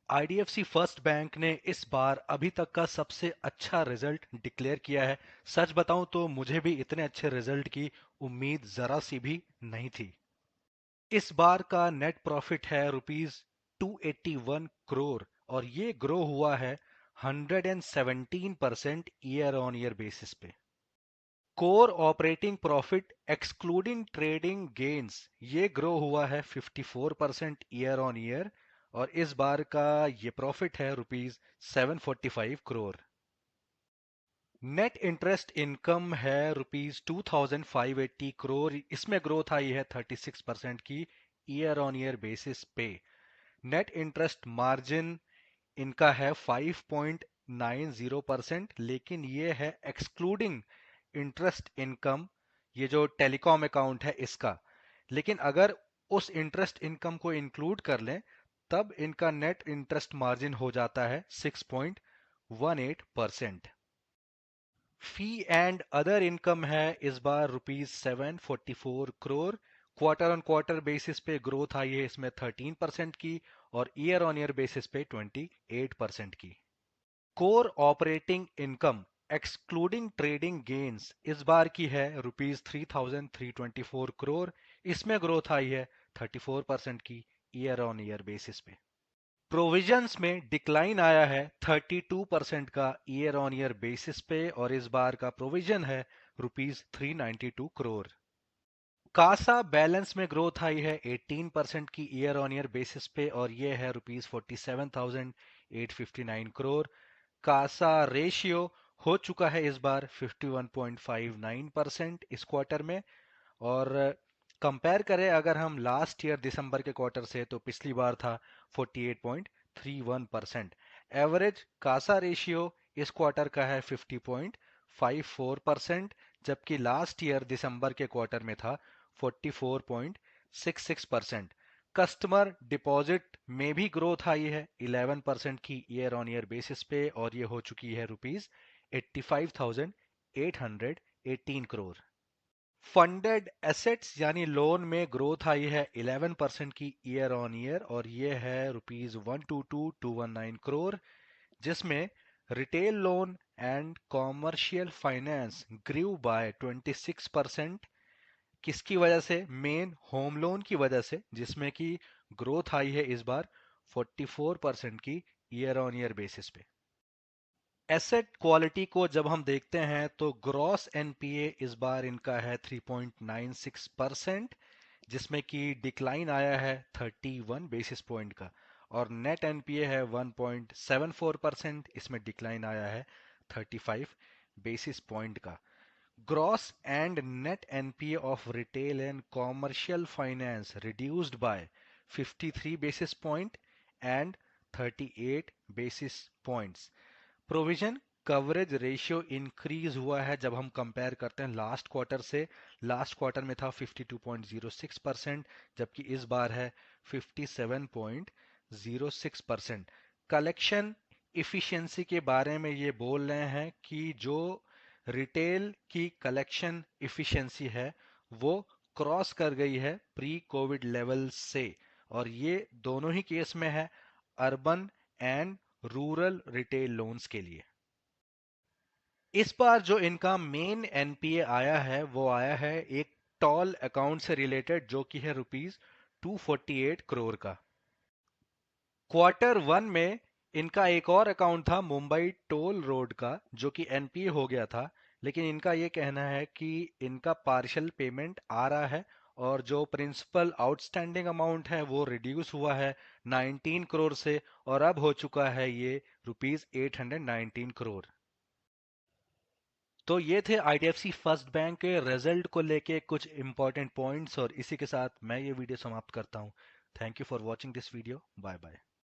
IDFC first bank ने इस बार अभी तक का सबसे अच्छा रिजल्ट डिक्लेयर किया है। सच बताऊं तो मुझे भी इतने अच्छे रिजल्ट की उम्मीद जरा सी भी नहीं थी। इस बार का नेट प्रॉफिट है रुपीज 281 करोड़ और ये ग्रो हुआ है 117% ईयर ऑन ईयर बेसिस पे। Core operating profit excluding trading gains ये ग्रो हुआ है 54% ईयर ऑन ईयर और इस बार का ये प्रॉफिट है rupees 745 crore. Net interest income है रुपीज 2580 करोड़, इसमें ग्रोथ आई है 36% की ईयर ऑन ईयर बेसिस पे। नेट इंटरेस्ट मार्जिन इनका है 5.90%, लेकिन ये है एक्सक्लूडिंग इंटरेस्ट इनकम, ये जो टेलीकॉम अकाउंट है इसका। लेकिन अगर उस इंटरेस्ट इनकम को इंक्लूड कर लें तब इनका नेट इंटरेस्ट मार्जिन हो जाता है 6.18%। फी एंड अदर इनकम है इस बार rupees 744 crore. Quarter on quarter basis पे ग्रोथ आई है इसमें 13% की और ईयर ऑन ईयर बेसिस पे 28% की। Core operating income excluding trading gains इस बार की है रुपीज 3324 करोड़, इसमें ग्रोथ आई है 34% की ईयर ऑन ईयर बेसिस पे। प्रोविजंस में डिक्लाइन आया है 32% का ईयर ऑन ईयर बेसिस पे और इस बार का प्रोविजन है रुपीज 392 करोड़। कासा बैलेंस में ग्रोथ आई है 18% की ईयर ऑन ईयर बेसिस पे और ये है रुपीज 47,859 करोड़। कासा रेशियो हो चुका है इस बार 51.59% इस क्वार्टर में। और कंपेयर करें अगर हम लास्ट ईयर दिसंबर के क्वार्टर से तो पिछली बार था 48.31%। एवरेज कासा रेशियो इस क्वार्टर का है 50.54%, जबकि लास्ट ईयर दिसंबर के क्वार्टर में था 44.66%। कस्टमर डिपॉजिट में भी ग्रोथ आई है 11% की ईयर ऑन ईयर बेसिस पे और ये हो चुकी है रुपीज 85,818 करोड़। फंडेड एसेट्स यानी लोन में ग्रोथ आई है 11% की ईयर ऑन ईयर और ये है रुपीज 122,219 करोड़, जिसमें retail loan and commercial finance grew by 26%। किसकी वजह से? मेन होम लोन की वजह से, जिसमें की ग्रोथ आई है इस बार 44% की ईयर ऑन ईयर बेसिस पे। एसेट क्वालिटी को जब हम देखते हैं तो ग्रॉस एनपीए इस बार इनका है 3.96%, जिसमें कि डिक्लाइन आया है 31 बेसिस पॉइंट का और नेट एनपीए है 1.74%, इसमें डिक्लाइन आया है 35 बेसिस पॉइंट का। Gross and net NPA of retail and commercial finance reduced by 53 basis point and 38 basis points. Provision coverage ratio increase हुआ है जब हम कंपेयर करते हैं लास्ट क्वार्टर से। लास्ट क्वार्टर में था 52.06%, जबकि इस बार है 57.06%। कलेक्शन इफिशिएंसी के बारे में ये बोल रहे हैं कि जो रिटेल की कलेक्शन इफिशिएंसी है वो क्रॉस कर गई है प्री कोविड लेवल से और ये दोनों ही केस में है urban and rural retail loans के लिए। इस बार जो इनका मेन एनपीए आया है वो आया है एक टॉल अकाउंट से रिलेटेड जो कि है रुपीज 248 करोड़ का। क्वार्टर वन में इनका एक और अकाउंट था मुंबई टोल रोड का जो कि एनपीए हो गया था, लेकिन इनका ये कहना है कि इनका पार्शियल पेमेंट आ रहा है और जो प्रिंसिपल आउटस्टैंडिंग अमाउंट है वो रिड्यूस हुआ है 19 करोड़ से और अब हो चुका है ये रुपीज 819 करोड़। तो ये थे आईडीएफसी फर्स्ट बैंक के रिजल्ट को लेके कुछ इंपॉर्टेंट पॉइंट्स और इसी के साथ मैं ये वीडियो समाप्त करता हूँ। Thank you for watching this video. Bye bye.